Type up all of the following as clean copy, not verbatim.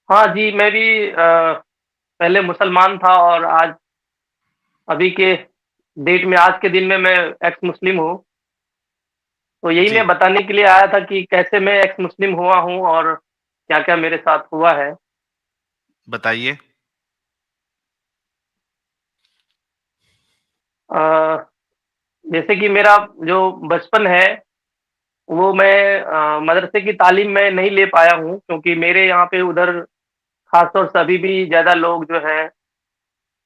हाँ जी, मैं भी पहले मुसलमान था और आज अभी के डेट में आज के दिन में मैं एक्स मुस्लिम हूँ। तो यही जी, मैं बताने के लिए आया था कि कैसे मैं एक्स मुस्लिम हुआ हूँ और क्या-क्या मेरे साथ हुआ है। बताइए। अ, जैसे कि मेरा जो बचपन है, वो मैं मदरसे की तालीम मैं नहीं ले पाया हूँ क्योंकि मेरे यहाँ पे उधर ख़ास तौर से अभी भी ज़्यादा लोग जो हैं,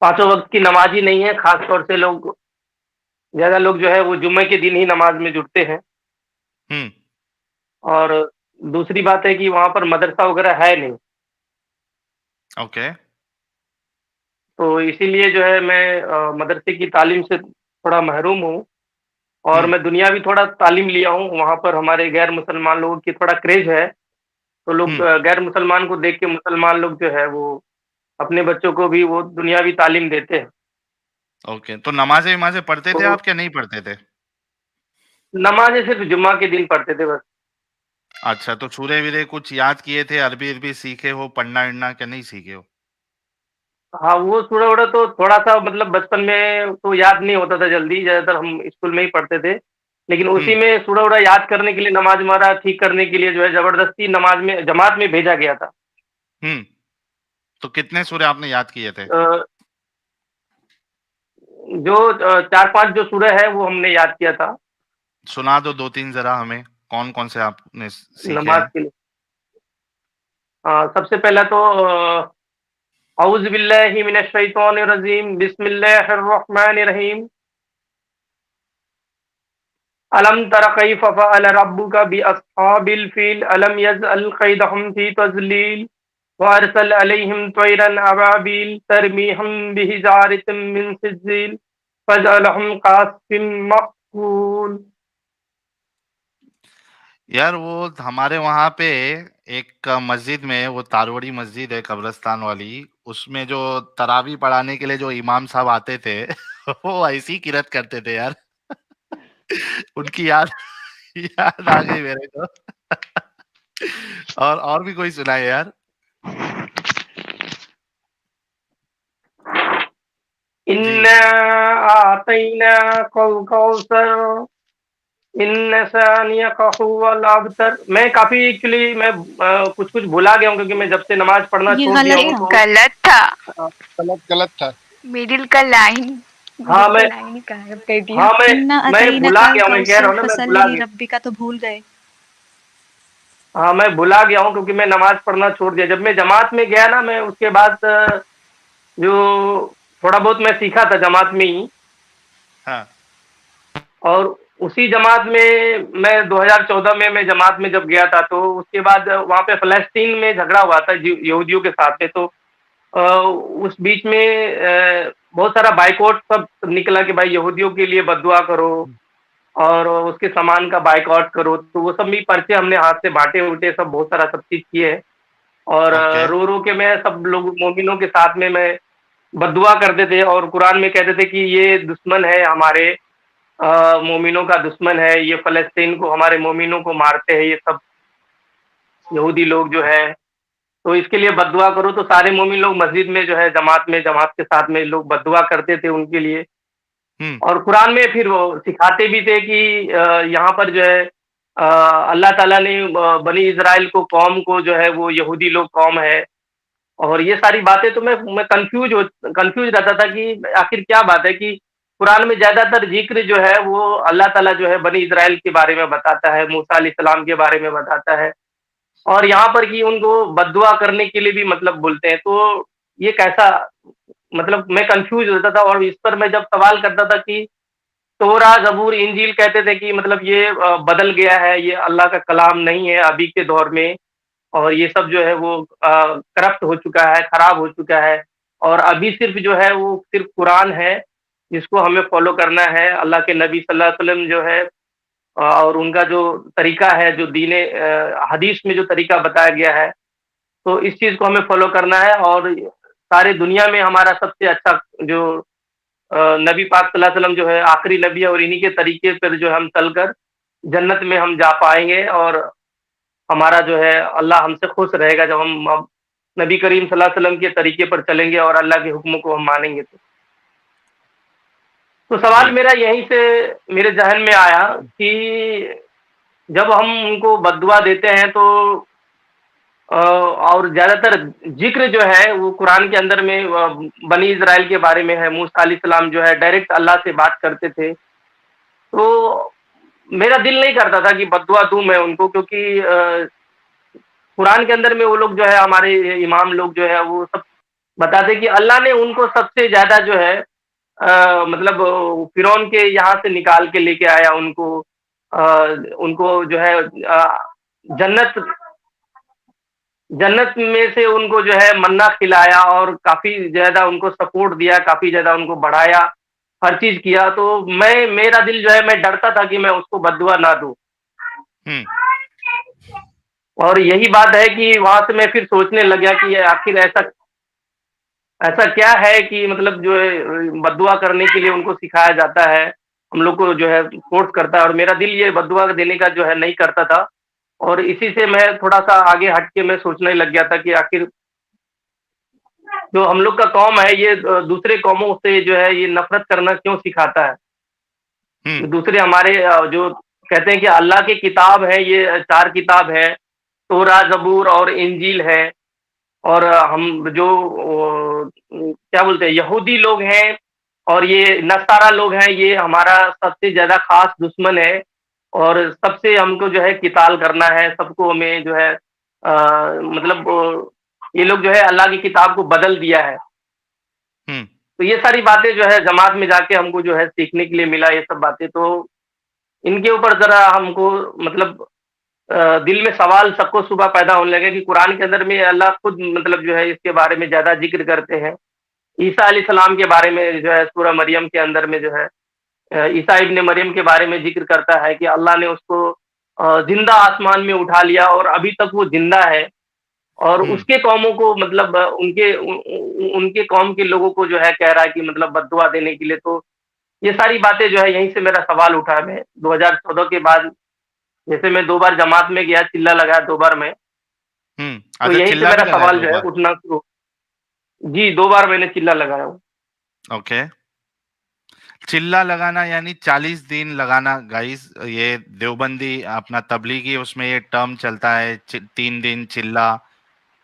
पाँचों वक़्त की नमाज़ी नहीं है, ख़ास तौर से लोग ज़्यादा लोग जो है वो जुम्मे के दिन ही नमाज़ में जुटते हैं। हुँ, और दूसरी बात है कि वहाँ पर मदरसा वग़ैरह है नहीं। ओके। तो इसीलिए जो है मैं मदरसे की तालीम से थोड़ा महरूम हूँ और हुँ, मैं दुनियावी थोड़ा तालीम लिया हूँ। वहाँ पर हमारे गैर मुसलमान लोगों की थोड़ा क्रेज़ है, तो लोग हुँ, गैर मुसलमान को देख के मुसलमान लोग जो है वो अपने बच्चों को भी वो दुनियावी तालीम देते हैं। ओके। तो नमाज़ें-वमाज़ें पढ़ते थे तो आप क्या नहीं पढ़ते थे? नमाज़ें सिर्फ़ जुम्मा के दिन पढ़ते थे बस। अच्छा, तो सूरे-वूरे कुछ याद किए थे, अरबी-वरबी सीखे हो, पढ़ना-वढ़ना क्या नहीं सीखे हो? हाँ, वो सूढ़ा-वूढ़ा तो थोड़ा-सा मतलब बचपन में तो याद नहीं होता था जल्दी, ज़्यादातर हम स्कूल में ही पढ़ते थे। लेकिन हुँ, उसी में सूढ़ा-वूढ़ा याद करने के लिए नमाज़-वमाज़ ठीक करने के लिए जो है ज़बरदस्ती नमाज़ में जमात में भेजा गया था। हुँ। तो कितने सूरे आपने याद किए थे? अ, जो 4-5 जो सूरह है वो हमने याद किया था सुना दो 2-3 ज़रा हमें, कौन-कौन से आपने सीखे नमाज़ हैं? के लिए। सबसे पहला तो औज़ु बिल्लाहि मिनश शैतानिर रजीम, बिस्मिल्लाहिर रहमानिर रहीम। अलम तरा कैफ फ़अल रब्बुका बिअस्हाबिल फ़ील, अलम यजअल कैदहुम फ़ी तज़लील, व अरसल अलैहिम तयरन अबाबील तरमीहुम बिहिजारतिम मिन सिज्जील, फजअलहुम कअस्फ़िन मअकूल। यार वो हमारे वहाँ पे एक मस्जिद में वो तारवड़ी मस्जिद है कब्रिस्तान वाली, उसमें जो तरावी पढ़ाने के लिए जो इमाम साहब आते थे वो ऐसी किरत करते थे यार। उनकी याद याद आ गई मेरे को। और भी कोई सुनाए यार। जी। इन्ना आतैनाकल कौसर, इन्न शानियक हुवल अबतर। मैं काफ़ी एक्चुअली मैं कुछ-कुछ भुला गया हूँ क्योंकि मैं जब से नमाज़ पढ़ना ये छोड़ दिया गलत हूँ था। तो गलत था। अ, गलत गलत था। मिडिल का लाइन हाँ, मिडिल का मैं लाइन ही गायब कर दिया। हाँ, इन्ना मैं अतईना भुला कल गया हूँ, मैं कह रहा कौसर हूँ ना मैं भुला फसल्ली गया। रब्बिका तो भूल गए। हाँ, मैं भुला गया हूँ क्योंकि मैं नमाज़ पढ़ना छोड़ दिया। जब मैं जमात में गया ना मैं उसके बाद जो थोड़ा बहुत मैं सीखा था जमात में ही हाँ। और उसी जमात में मैं 2014 में मैं जमात में जब गया था तो उसके बाद वहाँ पे फ़लस्तीन में झगड़ा हुआ था यहूदियों के साथ में तो अ, उस बीच में बहुत सारा बायकॉट सब निकला कि भाई यहूदियों के लिए बद्दुआ करो और उसके सामान का बायकॉट करो, तो वो सब भी पर्चे हमने हाथ से बाँटे-वूटे सब बहुत सारा सब चीज़ किए हैं और ओके। रो-रो के मैं सब लोग मोमिनों के साथ में मैं बद्दुआ करते थे और कुरान में कहते थे कि ये दुश्मन है हमारे मोमिनों का दुश्मन है, ये फ़लस्तीन को हमारे मोमिनों को मारते हैं ये सब यहूदी लोग जो है, तो इसके लिए बद्दुआ करो तो सारे मोमिन लोग मस्जिद में जो है जमात के साथ में लोग बद्दुआ करते थे उनके लिए। हुँ, और कुरान में फिर वो सिखाते भी थे कि यहाँ पर जो है अल्लाह ताला ने बनी इज़राइल को कौम को जो है वो यहूदी लोग कौम है और ये सारी बातें तो मैं कन्फ्यूज़ रहता था कि आखिर क्या बात है कि कुरान में ज़्यादातर ज़िक्र जो है वो अल्लाह ताला जो है बनी इज़राइल के बारे में बताता है, मूसा अलैहिस्सलाम के बारे में बताता है और यहाँ पर कि उनको बद्दुआ करने के लिए भी मतलब बोलते हैं। तो ये कैसा मतलब मैं कन्फ्यूज़ होता था और इस पर मैं जब सवाल करता था कि तोरा, ज़बूर, इंजील कहते थे कि मतलब ये बदल गया है, ये अल्लाह का कलाम नहीं है अभी के दौर में और ये सब जो है वो करप्ट हो चुका है, खराब हो चुका है और अभी सिर्फ़ जो है वो सिर्फ़ कुरान है, जिसको हमें फ़ॉलो करना है। अल्लाह के नबी सल्लल्लाहु अलैहि वसल्लम जो है और उनका जो तरीका है, जो दीन हदीस में जो तरीका बताया गया है, तो इस चीज़ को हमें फ़ॉलो करना है और सारे दुनिया में हमारा सबसे अच्छा जो नबी पाक सल्लल्लाहु अलैहि वसल्लम जो है आखिरी नबी है और इन्हीं के तरीके पर जो हम चलकर जन्नत में हम जा पाएँगे और हमारा जो है अल्लाह हमसे खुश रहेगा जब हम नबी करीम सल्लल्लाहु अलैहि वसल्लम के तरीके पर चलेंगे और अल्लाह के हुक्मों को हम मानेंगे तो सवाल जी। मेरा यहीं से मेरे ज़हन में आया कि जब हम उनको बद्दुआ देते हैं तो और ज़्यादातर ज़िक्र जो है वो कुरान के अंदर में बनी इज़राइल के बारे में है। मूसा अलैहिस्सलाम जो है डायरेक्ट अल्लाह से बात करते थे। तो मेरा दिल नहीं करता था कि बद्दुआ दूँ मैं उनको क्योंकि कुरान के अंदर में वो लोग जो है हमारे इमाम लोग जो है वो सब बताते कि अल्लाह ने उनको सबसे ज़्यादा जो है मतलब फ़िरौन के यहाँ से निकाल के लेके आया अ, उनको जो है जन्नत जन्नत में से उनको जो है मन्ना खिलाया और काफ़ी ज़्यादा उनको सपोर्ट दिया, काफ़ी ज़्यादा उनको बढ़ाया, हर चीज़ किया तो मेरा दिल जो है मैं डरता था कि मैं उसको बद्दुआ ना दूँ। हुँ। और यही बात है कि वहाँ से मैं फिर सोचने लग गया कि आखिर ऐसा ऐसा क्या है कि मतलब जो है बद्दुआ करने के लिए उनको सिखाया जाता है, हम लोग को जो है फ़ोर्स करता है और मेरा दिल ये बद्दुआ देने का जो है नहीं करता था। और इसी से मैं थोड़ा-सा आगे हट के मैं सोचने लग गया था कि आखिर जो हम लोग का कौम है ये दूसरे कौमों से जो है ये नफ़रत करना क्यों सिखाता है? हुँ। दूसरे हमारे जो कहते हैं कि अल्लाह की किताब है ये 4 किताब है, तौरात, ज़बूर और इंजील है और हम जो क्या बोलते हैं यहूदी लोग हैं और ये नसारा लोग हैं, ये हमारा सबसे ज़्यादा ख़ास दुश्मन है और सबसे हमको जो है किताल करना है, सबको हमें जो है मतलब ये लोग जो है अल्लाह की किताब को बदल दिया है। हुँ। तो ये सारी बातें जो है जमात में जाके हमको जो है सीखने के लिए मिला ये सब बातें, तो इनके ऊपर ज़रा हमको मतलब दिल में सवाल सबको सुबह पैदा होने लगे कि कुरान के अंदर में अल्लाह खुद मतलब जो है इसके बारे में ज़्यादा ज़िक्र करते हैं। ईसा अलैहिस्सलाम के बारे में जो है सूरह मरियम के अंदर में जो है ईसा इब्न मरियम के बारे में ज़िक्र करता है कि अल्लाह ने उसको ज़िंदा आसमान में उठा लिया और अभी तक वो ज़िंदा है और हुँ। उसके कौमों को मतलब उनके कौम के लोगों को जो है कह रहा है कि मतलब बद्दुआ देने के लिए तो ये सारी बातें जो है यहीं से मेरा सवाल उठा। मैं 2014 के बाद जैसे मैं 2 बार जमात में गया, चिल्ला लगाया 2 बार मैं, हुँ। तो अच्छा यहीं से चिल्ला भी मेरा लगाया सवाल 2 जो है बार। उठना शुरू। जी, 2 बार मैंने चिल्ला लगाया हूँ। ओके। चिल्ला लगाना यानी 40 दिन लगाना गाइस, ये देवबंदी अपना तबलीगी उसमें ये टर्म चलता है 3 दिन चिल्ला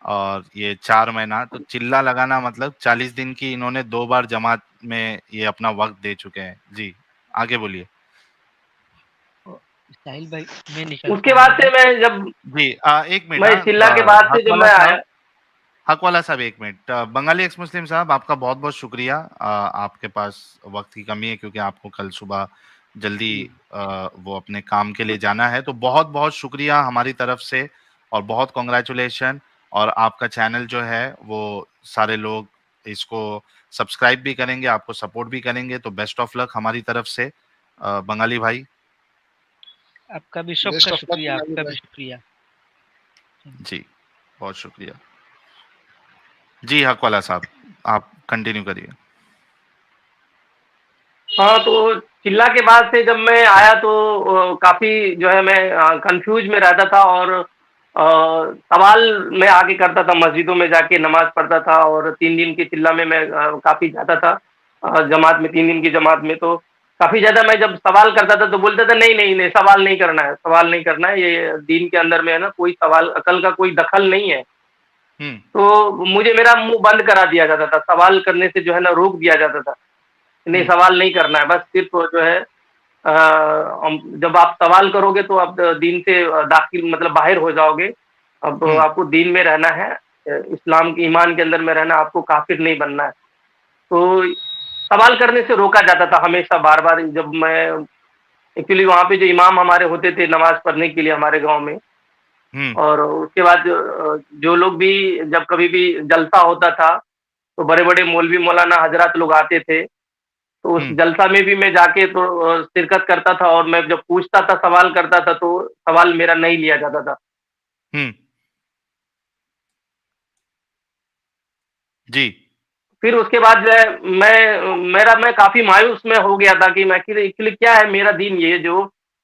और ये 4 महीना, तो चिल्ला लगाना मतलब 40 दिन की इन्होंने 2 बार जमात में ये अपना वक्त दे चुके हैं। जी, आगे बोलिए। साहिल भाई, मैं निकलता उसके हूँ बाद से इधर। मैं जब जी, 1 मिनट मैं चिल्ला के बाद से हक जब वाला मैं साहब, आया। हक वाला साहब 1 मिनट। बंगाली एक्स मुस्लिम साहब आपका बहुत-बहुत शुक्रिया। आपके पास वक़्त की कमी है क्योंकि आपको कल सुबह जल्दी वो अपने काम के लिए जाना है। तो बहुत-बहुत शुक्रिया हमारी तरफ से और बहुत कांग्रेचुलेशन। और आपका चैनल जो है वो सारे लोग इसको सब्सक्राइब भी करेंगे, आपको सपोर्ट भी करेंगे, तो बेस्ट ऑफ लक हमारी तरफ से। बंगाली भाई। आपका भी सबका बेस्ट ऑफ लक शुक्रिया, बंगाली आपका भी भाई। शुक्रिया। जी, बहुत शुक्रिया। जी, हक वाला साहब, आप कंटिन्यू करिए। हाँ, तो चिल्ला के बाद से जब मैं आया तो काफ़ी जो है मैं कन्फ्यूज़ में रहता था और सवाल मैं आगे करता था, मस्जिदों में जाके नमाज़ पढ़ता था और 3 दिन की चिल्ला में मैं काफ़ी जाता था जमात में 3 दिन की जमात में तो काफ़ी ज़्यादा मैं जब सवाल करता था तो बोलता था नहीं, नहीं, नहीं सवाल नहीं करना है, सवाल नहीं करना है, ये दीन के अंदर में है ना कोई सवाल अकल का कोई दखल नहीं है। हुँ। तो मुझे मेरा मुँह बंद करा दिया जाता था, सवाल करने से जो है ना रोक दिया जाता था। नहीं हुँ। सवाल नहीं करना है, बस सिर्फ़ जो है जब आप सवाल करोगे तो आप दीन से दाखिल मतलब बाहर हो जाओगे। अब हुँ। आपको दीन में रहना है, इस्लाम के ईमान के अंदर में रहना है, आपको काफ़िर नहीं बनना है। तो सवाल करने से रोका जाता था हमेशा बार-बार जब मैं एक्चुअली वहाँ पे जो इमाम हमारे होते थे नमाज़ पढ़ने के लिए हमारे गाँव में हुँ। और उसके बाद जो लोग भी जब कभी भी जलसा होता था, तो बड़े-बड़े मौलवी मौलाना हज़रात लोग आते थे। तो उस हुँ। जलसा में भी मैं जाके तो शिरकत करता था और मैं जब पूछता था, सवाल करता था तो सवाल मेरा नहीं लिया जाता था। हुँ। जी। फिर उसके बाद जो है मैं काफ़ी मायूस मैं हो गया था कि मैं एक्चुअली क्या है मेरा दीन ये जो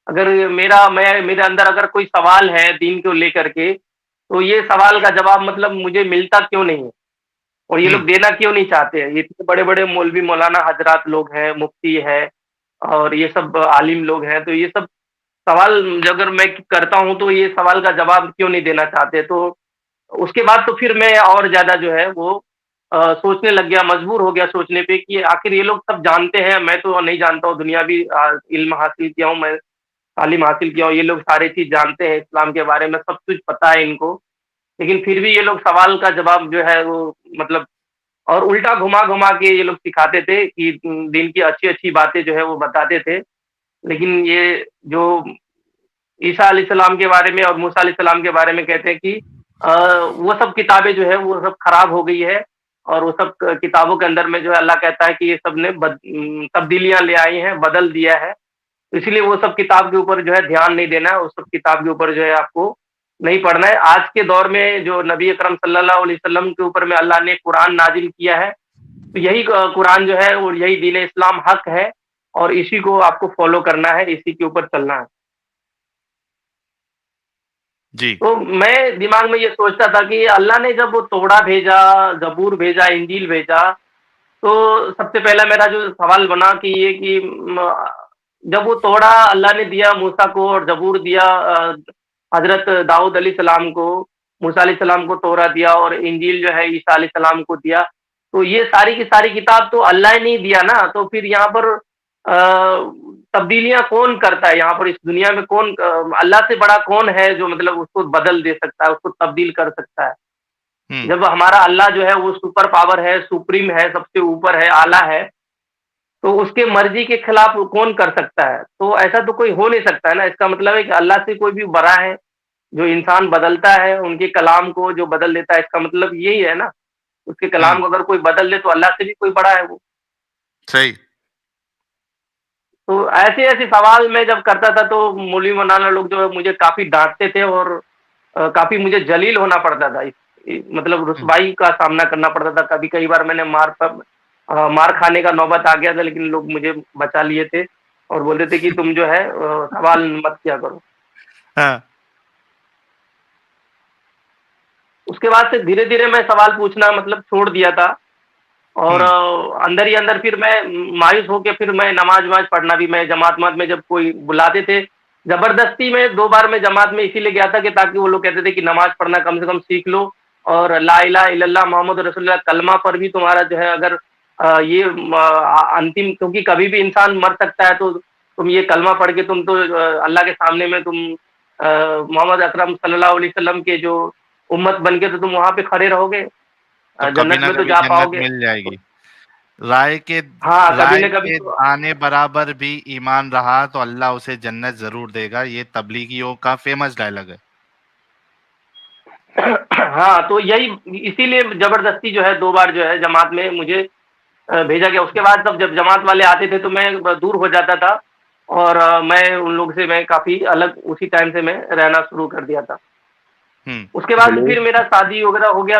अगर मेरे अंदर अगर कोई सवाल है दीन को लेकर के, तो ये सवाल का जवाब मतलब मुझे मिलता क्यों नहीं है और ये लोग देना क्यों नहीं चाहते हैं? ये इतने बड़े-बड़े मौलवी मौलाना हजरात लोग हैं, मुफ्ती है और ये सब आलिम लोग हैं, तो ये सब सवाल अगर मैं करता हूँ तो ये सवाल का जवाब क्यों नहीं देना चाहते? तो उसके बाद तो फिर मैं और ज़्यादा जो है वो सोचने लग गया, मजबूर हो गया सोचने पे कि आखिर ये लोग सब जानते हैं, मैं तो नहीं जानता हूँ, दुनियावी इल्म हासिल किया हूँ मैं, तालीम हासिल किया हूँ, ये लोग सारी चीज़ जानते हैं इस्लाम के बारे में, सब कुछ पता है इनको। लेकिन फिर भी ये लोग सवाल का जवाब जो है वो मतलब और उल्टा घुमा-घुमा के ये लोग सिखाते थे कि दिन की अच्छी-अच्छी बातें जो है वो बताते थे। लेकिन ये जो ईसा अलैहिस्सलाम के बारे में और मूसा अलैहिस्सलाम के बारे में कहते हैं कि वो सब किताबें जो है वो सब खराब हो गई है और वो सब किताबों के अंदर में जो है अल्लाह कहता है कि ये सब ने तब्दीलियाँ ले आई हैं, बदल दिया है। इसलिए वो सब किताब के ऊपर जो है ध्यान नहीं देना है, उस सब किताब के ऊपर जो है आपको नहीं पढ़ना है। आज के दौर में जो नबी अकरम सल्लल्लाहु अलैहि वसल्लम के ऊपर में अल्लाह ने कुरान नाज़िल किया है, तो यही कुरान जो है और यही दीन इस्लाम हक है और इसी को आपको फ़ॉलो करना है, इसी के ऊपर चलना है। जी। तो मैं दिमाग में ये सोचता था कि अल्लाह ने जब वो तोड़ा भेजा, ज़बूर भेजा, इंजील भेजा, तो सबसे पहला मेरा जो सवाल बना कि ये कि जब वो तोड़ा अल्लाह ने दिया मूसा को और ज़बूर दिया हज़रत दाऊद अलैहिस्सलाम को, मूसा अलैहिस्सलाम को तौरात दिया और इंजील जो है ईसा अलैहिस्सलाम को दिया। तो ये सारी की सारी किताब तो अल्लाह ने ही दिया ना, तो फिर यहाँ पर तब्दीलियाँ कौन करता है यहाँ पर इस दुनिया में कौन अल्लाह से बड़ा कौन है जो मतलब उसको बदल दे सकता है, उसको तब्दील कर सकता है? हुँ। जब हमारा अल्लाह जो है वो सुपर पावर है, सुप्रीम है, सबसे ऊपर है, आला है, तो उसके मर्ज़ी के खिलाफ कौन कर सकता है? तो ऐसा तो कोई हो नहीं सकता है ना, इसका मतलब है कि अल्लाह से कोई भी बड़ा है, जो इंसान बदलता है, उनके कलाम को जो बदल देता है, इसका मतलब यही है ना, उसके हुँ। कलाम को अगर कोई बदल दे तो अल्लाह से भी कोई बड़ा है वो। सही। तो ऐसे-ऐसे सवाल मैं जब करता था तो मौलवी मौलाना लोग जो है मुझे काफ़ी डाँटते थे और काफ़ी मुझे जलील होना पड़ता था। मतलब हुँ। रुसवाई का सामना करना पड़ता था। कभी कई बार मैंने मार खाने का नौबत आ गया था लेकिन लोग मुझे बचा लिए थे और बोलते थे कि तुम जो है सवाल मत किया करो। हाँ। उसके बाद से धीरे-धीरे मैं सवाल पूछना मतलब छोड़ दिया था और हुँ। अंदर ही अंदर फिर मैं मायूस होके फिर मैं नमाज़-वमाज़ पढ़ना भी मैं जमात-वमात में जब कोई बुलाते थे, ज़बरदस्ती में 2 बार मैं जमात में इसीलिए गया था कि ताकि वो लोग कहते थे कि नमाज़ पढ़ना कम से कम सीख लो और ला इलाहा इल्लल्लाह मोहम्मद रसूलुल्लाह कलमा पर भी तुम्हारा जो है अगर ये अंतिम क्योंकि कभी भी इंसान मर सकता है तो तुम ये कलमा पढ़ के तुम तो अल्लाह के सामने में तुम मोहम्मद अकरम सल्लल्लाहु अलैहि वसल्लम के जो उम्मत बन के तो तुम वहाँ पे खड़े रहोगे, तो कभी जन्नत ना में तो कभी जा जन्नत पाओगे। मिल जाएगी। राय के हाँ, कभी राय न कभी के तो दाने बराबर भी ईमान रहा तो अल्लाह उसे जन्नत ज़रूर देगा। ये तबलीगियों का फ़ेमस डायलॉग है। हाँ, तो यही इसीलिए ज़बरदस्ती जो है 2 बार जो है जमात में मुझे भेजा गया। उसके बाद जब जमात वाले आते थे तो मैं दूर हो जाता था और मैं उन लोग से मैं काफ़ी अलग उसी टाइम से मैं रहना शुरू कर दिया था। हुँ। उसके बाद से फिर मेरा शादी वगैरह हो गया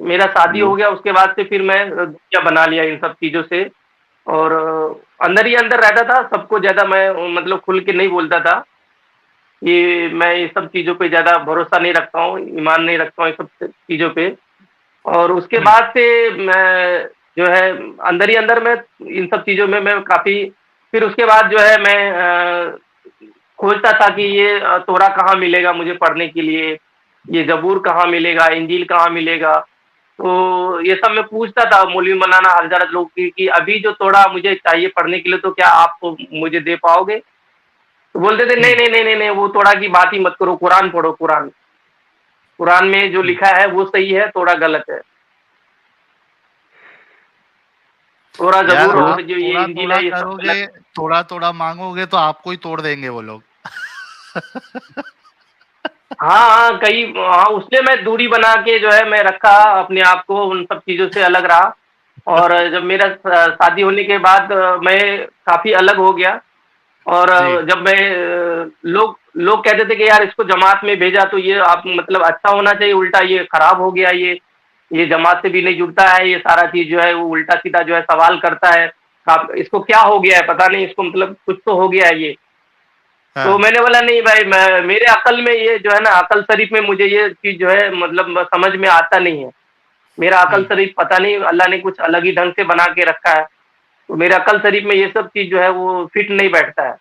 मेरा शादी हो गया उसके बाद से फिर मैं दुनिया बना लिया इन सब चीज़ों से और अंदर ही अंदर रहता था, सबको ज़्यादा मैं मतलब खुल के नहीं बोलता था। ये मैं ये सब चीज़ों पे ज़्यादा भरोसा नहीं रखता हूँ, ईमान नहीं रखता हूँ ये सब चीज़ों पे और उसके हुँ। बाद से मैं जो है अंदर ही अंदर मैं इन सब चीज़ों में मैं काफ़ी फिर उसके बाद जो है मैं खोजता था कि ये तोरा कहाँ मिलेगा मुझे पढ़ने के लिए, ये ज़बूर कहाँ मिलेगा, इंजील कहाँ मिलेगा। तो ये सब मैं पूछता था मौलवी मौलाना हज़रत लोग की कि अभी जो तोड़ा मुझे चाहिए पढ़ने के लिए तो क्या आप मुझे दे पाओगे? तो बोलते थे नहीं, हुँ। नहीं, नहीं, नहीं, नहीं वो तोड़ा की बात ही मत करो, कुरान पढ़ो कुरान। कुरान में जो हुँ। लिखा है वो सही है, तोड़ा गलत है। तोरा यार ज़बूर आप और जो ये इंजील थोड़ा-थोड़ा है ये सब गलत करोगे, है। थोड़ा-थोड़ा माँगोगे तो आपको ही तोड़ देंगे वो लोग। हाँ, हाँ, कई हाँ, उससे मैं दूरी बना के जो है मैं रखा अपने आप को उन सब चीज़ों से अलग रहा और जब मेरा शादी होने के बाद मैं काफ़ी अलग हो गया और जी। जब मैं लोग लोग कहते थे कि यार इसको जमात में भेजा तो ये आप मतलब अच्छा होना चाहिए, उल्टा ये खराब हो गया ये जमात से भी नहीं जुड़ता है, ये सारा चीज़ जो है वो उल्टा-सीधा जो है सवाल करता है। आप इसको क्या हो गया है? पता नहीं इसको मतलब कुछ तो हो गया है ये। तो हाँ, मैंने बोला नहीं भाई, मैं मेरे अकल में ये जो है ना, अकल शरीफ में मुझे ये चीज़ जो है मतलब समझ में आता नहीं है। मेरा अकल हुँ, शरीफ पता नहीं अल्लाह ने कुछ अलग ही ढंग से बना के रखा है। तो मेरे अकल शरीफ में ये सब चीज़ जो है वो फिट नहीं बैठता है।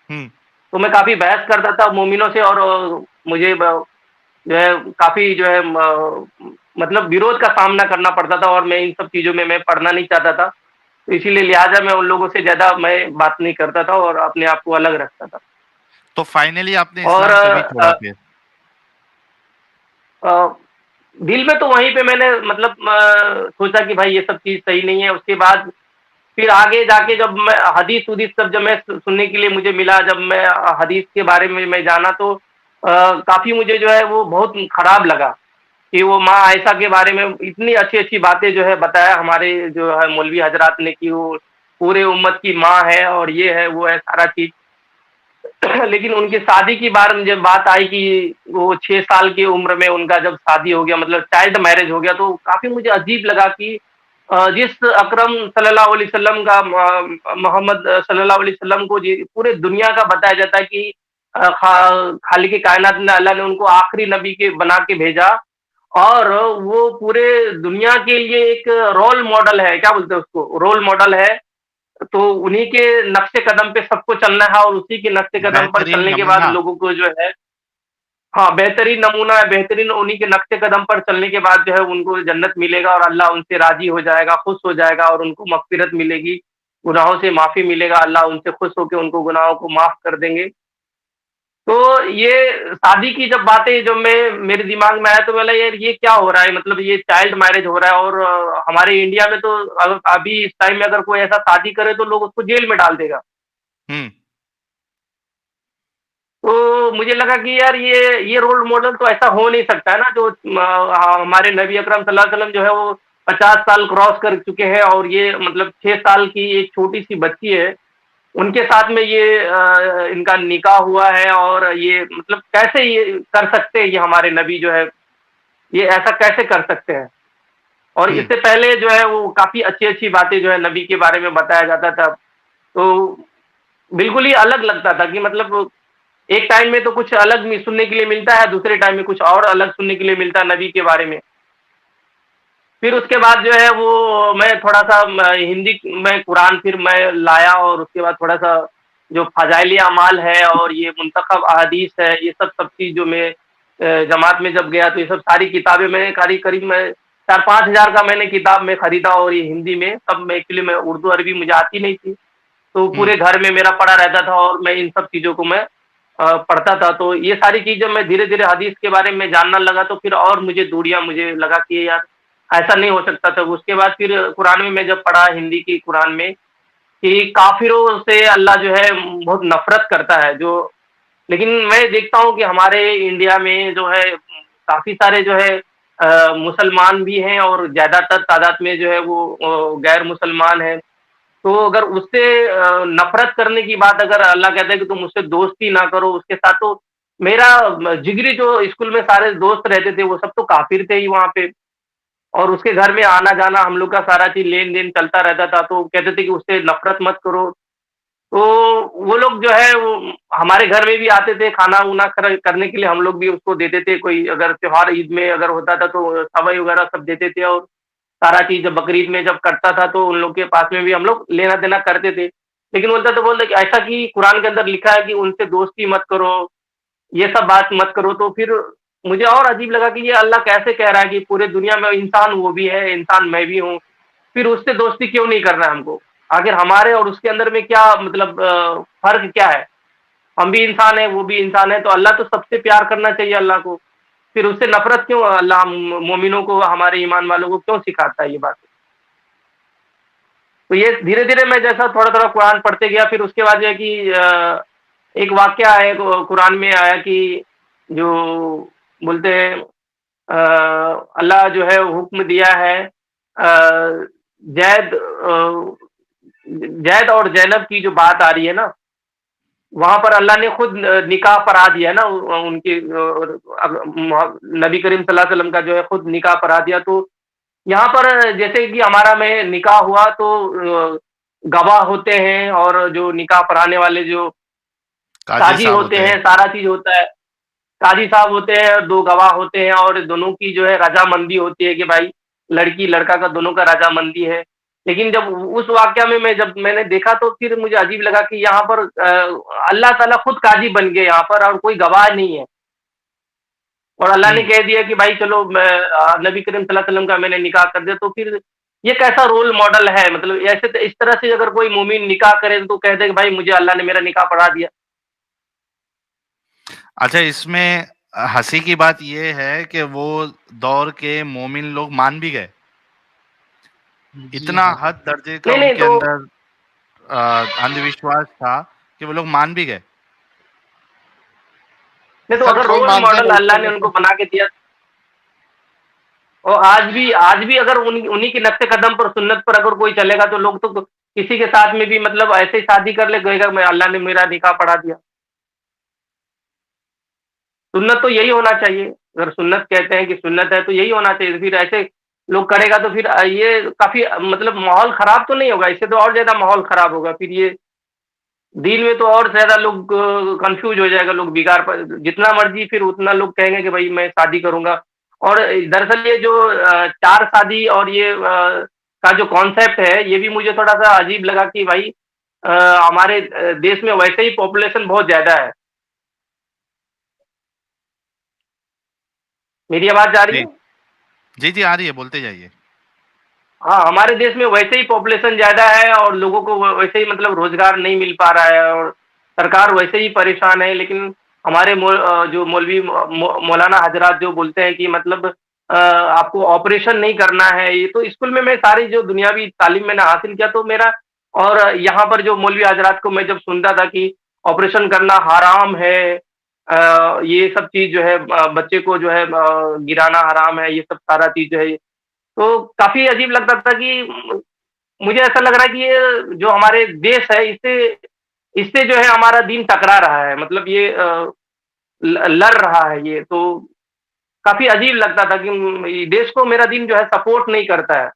हुँ। तो मैं काफ़ी बहस करता था मोमिनों से और मुझे जो है काफ़ी जो है मतलब विरोध का सामना करना पड़ता था और मैं इन सब चीज़ों में मैं पढ़ना नहीं चाहता था। तो इसीलिए लिहाज़ा मैं उन लोगों से ज़्यादा मैं बात नहीं करता था और अपने आप को अलग रखता था। तो फाइनली आपने और इस्लाम कभी छोड़ा फिर? अ, दिल में तो वहीं पे मैंने मतलब सोचा कि भाई ये सब चीज़ सही नहीं है। उसके बाद फिर आगे जाके जब मैं हदीस-वदीस सब जब मैं सुनने के लिए मुझे मिला, जब मैं हदीस के बारे में मैं जाना तो काफ़ी मुझे जो है वो बहुत खराब लगा कि वो माँ आयशा के बारे में इतनी अच्छी-अच्छी बातें जो है बताया हमारे जो है मौलवी हज़रात ने कि वो पूरे उम्मत की माँ है और ये है, वो है, सारा चीज़। लेकिन उनकी शादी की बार जब बात आई कि वो 6 साल की उम्र में उनका जब शादी हो गया मतलब चाइल्ड मैरिज हो गया तो काफ़ी मुझे अजीब लगा कि जिस अकरम सल्लल्लाहु अलैहि वसल्लम का मोहम्मद सल्लल्लाहु अलैहि वसल्लम को जी पूरे दुनिया का बताया जाता है कि खालिक़ कायनात ने अल्लाह ने उनको आखिरी नबी के बना के भेजा और वो पूरे दुनिया के लिए एक रोल मॉडल है, क्या बोलते हैं उसको? रोल मॉडल है। तो उन्हीं के नक्शे कदम पे सबको चलना है और उसी के नक्शे कदम पर बेहतरीन चलने के बाद नमूना। लोगों को जो है हाँ, बेहतरीन नमूना है, बेहतरीन उन्हीं के नक्शे कदम पर चलने के बाद जो है उनको जन्नत मिलेगा और अल्लाह उनसे राज़ी हो जाएगा, खुश हो जाएगा और उनको मग़फ़िरत मिलेगी, गुनाहों से माफ़ी मिलेगा, अल्लाह उनसे खुश होके उनको गुनाहों को माफ़ कर देंगे। तो ये शादी की जब बातें जब मैं मेरे दिमाग में आया तो बोला यार ये क्या हो रहा है? मतलब ये चाइल्ड मैरिज हो रहा है और हमारे इंडिया में तो अभी इस टाइम में अगर कोई ऐसा शादी करे तो लोग उसको जेल में डाल देगा। हुँ, तो मुझे लगा कि यार ये रोल मॉडल तो ऐसा हो नहीं सकता है ना जो हमारे नबी अकरम सल्लल्लाहु अलैहि वसल्लम जो है वो 50 साल क्रॉस कर चुके हैं और ये मतलब 6 साल की एक छोटी-सी बच्ची है, उनके साथ में ये इनका निकाह हुआ है और ये मतलब कैसे ये कर सकते हैं ये हमारे नबी जो है, ये ऐसा कैसे कर सकते हैं? और हुँ। इससे पहले जो है वो काफ़ी अच्छी-अच्छी बातें जो है नबी के बारे में बताया जाता था। तो बिल्कुल ही अलग लगता था कि मतलब एक टाइम में तो कुछ अलग सुनने के लिए मिलता है, दूसरे टाइम में कुछ और अलग सुनने के लिए मिलता है नबी के बारे में। फिर उसके बाद जो है वो मैं थोड़ा-सा हिंदी में कुरान फिर मैं लाया और उसके बाद थोड़ा-सा जो फ़ज़ाइल अमाल है और ये मुंतखब अहादीस है, ये सब चीज़ जो मैं जमात में जब गया तो ये सब सारी किताबें मैंने करीब-करीब मैं 4-5 हज़ार का मैंने किताब में खरीदा और ये हिंदी में, तब मैं एक्चुअली मैं उर्दू अरबी मुझे आती नहीं थी। तो हुँ, पूरे घर में मेरा पड़ा रहता था और मैं इन सब चीज़ों को मैं पढ़ता था। तो ये सारी चीज़ें मैं धीरे-धीरे हदीस के बारे में जानना लगा तो फिर और मुझे दूरियाँ मुझे लगा कि यार ऐसा नहीं हो सकता था। उसके बाद फिर कुरान में मैं जब पढ़ा हिंदी की कुरान में कि काफ़िरों से अल्लाह जो है बहुत नफ़रत करता है जो लेकिन मैं देखता हूँ कि हमारे इंडिया में जो है काफ़ी सारे जो है मुसलमान भी हैं और ज़्यादातर तादाद में जो है वो गैर मुसलमान हैं। तो अगर उससे नफ़रत करने की बात अगर अल्लाह कहता है कि तुम उससे दोस्ती ना करो उसके साथ तो मेरा जिगरी जो स्कूल में सारे दोस्त रहते थे वो सब तो काफ़िर थे ही वहाँ पे और उसके घर में आना-जाना हम लोग का सारा चीज़ लेन-देन चलता रहता था तो कहते थे कि उससे नफ़रत मत करो। तो वो लोग जो है वो हमारे घर में भी आते थे खाना-वाना करने के लिए हम लोग भी उसको देते थे कोई अगर त्योहार ईद में अगर होता था तो सेवई वगैरह सब देते थे और सारा चीज़ जब बकरीद में जब कटता था तो उन लोग के पास में भी हम लोग लेना-देना करते थे। लेकिन बोलता तो बोलते कि ऐसा कि कुरान के अंदर लिखा है कि उनसे दोस्ती मत करो, ये सब बात मत करो तो फिर मुझे और अजीब लगा कि ये अल्लाह कैसे कह रहा है कि पूरे दुनिया में इंसान वो भी है, इंसान मैं भी हूँ। फिर उससे दोस्ती क्यों नहीं करना है हमको? आखिर हमारे और उसके अंदर में क्या मतलब फ़र्क क्या है? हम भी इंसान हैं, वो भी इंसान है, तो अल्लाह तो सबसे प्यार करना चाहिए अल्लाह को। फिर उससे नफ़रत क्यों अल्लाह मोमिनों को, हमारे ईमान वालों को क्यों सिखाता है ये बात? तो ये धीरे-धीरे मैं जैसा थोड़ा-थोड़ा कुरान पढ़ते गया फिर उसके बाद जो है कि एक वाक़या है कुरान में आया कि जो बोलते हैं अल्लाह जो है हुक्म दिया है ज़ैद ज़ैद और ज़ैनब की जो बात आ रही है ना, वहाँ पर अल्लाह ने खुद निकाह पढ़ा दिया है ना उनकी नबी करीम सल्लल्लाहु अलैहि वसल्लम का जो है खुद निकाह पढ़ा दिया तो यहाँ पर जैसे कि हमारा में निकाह हुआ तो गवाह होते हैं और जो निकाह पढ़ाने वाले जो काजी काजी साहब होते होते हैं। हैं, सारा चीज़ होता है। काजी साहब होते हैं, 2 गवाह होते हैं और दोनों की जो है रज़ामंदी होती है कि भाई लड़की-लड़का का दोनों का रज़ामंदी है। लेकिन जब उस वाक़या में जब मैंने देखा तो फिर मुझे अजीब लगा कि यहाँ पर अल्लाह ताला खुद काजी बन गए यहाँ पर और कोई गवाह नहीं है। और अल्लाह ने हुँ। कह दिया कि भाई चलो मैं नबी करीम सल्लल्लाहु अलैहि वसल्लम का मैंने निकाह कर दिया, तो फिर ये कैसा रोल मॉडल है? मतलब ऐसे इस तरह से अगर कोई मोमिन निकाह करे तो कह दे कि भाई मुझे अल्लाह ने मेरा निकाह पढ़ा दिया। अच्छा, इसमें हँसी की बात ये है कि वो दौर के मोमिन लोग मान भी गए। जी इतना हाँ। हद दर्जे का नहीं, नहीं उनके तो अंदर अंधविश्वास था कि वो लोग मान भी गए। नहीं तो सर अगर कोई रोल मानता मॉडल नहीं अल्लाह ने था उनको वैसे। बना के दिया और आज भी अगर उन्हीं के नक्शे कदम पर सुन्नत पर अगर कोई चलेगा तो लोग तो किसी के साथ में भी मतलब ऐसे ही शादी कर ले कहेगा मैं अल्लाह ने मेरा निकाह पढ़ा दिया। सुन्नत तो यही होना चाहिए। अगर सुन्नत कहते हैं कि सुन्नत है तो यही होना चाहिए। फिर ऐसे लोग करेगा तो फिर ये काफ़ी मतलब माहौल ख़राब तो नहीं होगा, इससे तो और ज़्यादा माहौल ख़राब होगा। फिर ये दीन में तो और ज़्यादा लोग कन्फ्यूज़ हो जाएगा, लोग बिगाड़ प जितना मर्ज़ी फिर उतना लोग कहेंगे कि भई मैं शादी करूँगा। और दरअसल ये जो 4 शादी और ये का जो कॉन्सेप्ट है, ये भी मुझे थोड़ा-सा अजीब लगा कि भाई हमारे देश में वैसे ही पॉपुलेशन बहुत ज़्यादा है। मेरी आवाज़ जा रही जी। है? जी, जी, आ रही है, बोलते जाइए। हाँ, हमारे देश में वैसे ही पॉपुलेशन ज़्यादा है और लोगों को वैसे ही मतलब रोज़गार नहीं मिल पा रहा है और सरकार वैसे ही परेशान है। लेकिन हमारे जो मौलवी मौलाना हज़रात जो बोलते हैं कि मतलब आपको ऑपरेशन नहीं करना है। ये तो स्कूल में मैं सारी जो दुनियावी तालीम मैंने हासिल किया तो मेरा और यहाँ पर जो मौलवी हज़रात को मैं जब सुनता था कि ऑपरेशन करना हराम है, ये सब चीज़ जो है बच्चे को जो है गिराना हराम है, ये सब सारा चीज़ जो है तो काफ़ी अजीब लगता था कि मुझे ऐसा लग रहा है कि ये जो हमारे देश है इससे इससे जो है हमारा दीन टकरा रहा है। मतलब ये लड़ रहा है ये, तो काफ़ी अजीब लगता था कि देश को मेरा दीन जो है सपोर्ट नहीं करता है।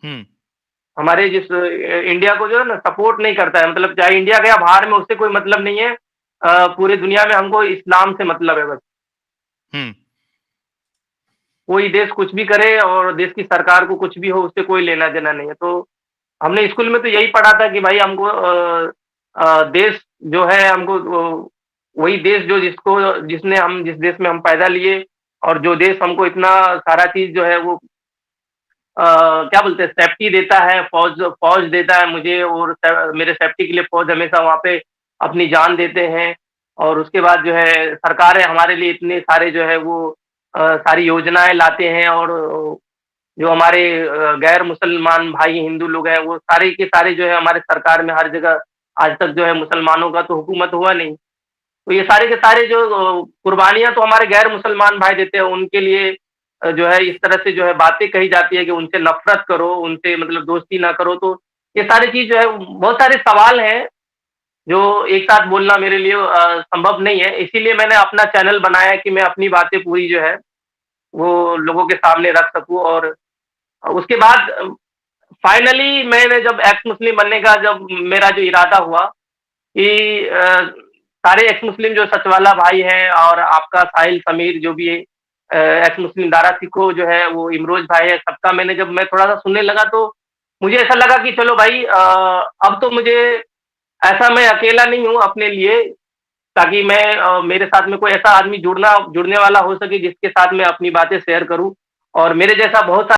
हुँ। हमारे जिस इंडिया को जो है ना सपोर्ट नहीं करता है। मतलब चाहे इंडिया गया बाहर में उससे कोई मतलब नहीं है। पूरी दुनिया में हमको इस्लाम से मतलब है बस। हुँ। कोई देश कुछ भी करे और देश की सरकार को कुछ भी हो उससे कोई लेना-देना नहीं है। तो हमने स्कूल में तो यही पढ़ा था कि भाई हमको देश जो है हमको वही देश जो जिस देश में हम पैदा लिए और जो देश हमको इतना सारा चीज़ जो है वो क्या बोलते हैं सेफ्टी देता है, फ़ौज फ़ौज देता है मुझे और मेरे सेफ्टी के लिए फ़ौज हमेशा वहाँ पे अपनी जान देते हैं। और उसके बाद जो है सरकारें हमारे लिए इतने सारे जो है वो सारी योजनाएँ लाते हैं और जो हमारे गैर मुसलमान भाई हिंदू लोग हैं, वो सारे के सारे जो है हमारे सरकार में हर जगह आज तक जो है मुसलमानों का तो हुकूमत हुआ नहीं। तो ये सारे के सारे जो कुर्बानियाँ तो हमारे गैर मुसलमान भाई देते हैं, उनके लिए जो है इस तरह से जो है बातें कही जाती है कि उनसे नफ़रत करो, उनसे मतलब दोस्ती ना करो। तो ये सारी चीज़ जो है बहुत सारे सवाल हैं, जो एक साथ बोलना मेरे लिए संभव नहीं है। इसीलिए मैंने अपना चैनल बनाया है कि मैं अपनी बातें पूरी जो है, वो लोगों के सामने रख सकूँ और उसके बाद फाइनली मैंने जब एक्स मुस्लिम बनने का जब मेरा जो इरादा हुआ कि सारे एक्स मुस्लिम जो सचवाला भाई हैं और आपका साहिल समीर जो भी एक्स मुस्लिम दारा सिखो जो है वो इमरोज भाई है, सबका मैंने जब मैं थोड़ा सा सुनने लगा तो मुझे ऐसा लगा कि चलो भाई अब तो मुझे ऐसा मैं अकेला नहीं हूँ अपने लिए ताकि मैं मेरे साथ में कोई ऐसा आदमी जुड़ने वाला हो सके जिसके साथ मैं अपनी बातें शेयर करूँ और मेरे जैसा बहुत